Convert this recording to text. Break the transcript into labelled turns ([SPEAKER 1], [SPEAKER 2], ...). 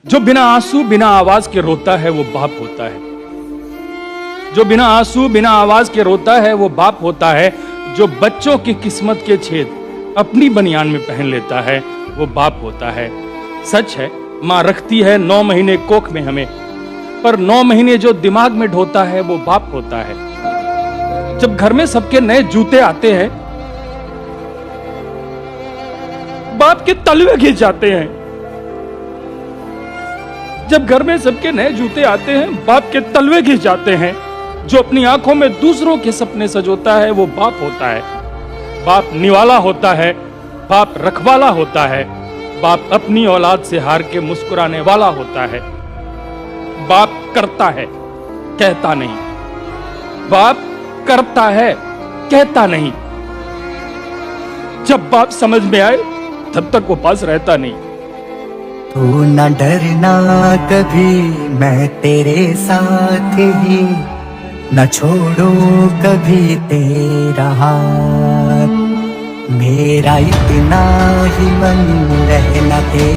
[SPEAKER 1] जो बिना आंसू बिना आवाज के रोता है वो बाप होता है। जो बिना आंसू बिना आवाज के रोता है वो बाप होता है। जो बच्चों की किस्मत के छेद अपनी बनियान में पहन लेता है वो बाप होता है। सच है, माँ रखती है 9 महीने कोख में हमें, पर 9 महीने जो दिमाग में ढोता है वो बाप होता है। जब घर में सबके नए जूते आते हैं, बाप के तलवे घिस जाते हैं। जब घर में सबके नए जूते आते हैं, बाप के तलवे घिस जाते हैं। जो अपनी आंखों में दूसरों के सपने सजोता है वो बाप होता है। बाप निवाला होता है, बाप रखवाला होता है, बाप अपनी औलाद से हार के मुस्कुराने वाला होता है। बाप करता है, कहता नहीं। बाप करता है, कहता नहीं। जब बाप समझ में आए तब तक वो पास रहता नहीं।
[SPEAKER 2] तू न डरना कभी, मैं तेरे साथ ही, न छोड़ो कभी तेरा हाथ। मेरा इतना ही मन रहना तेरा।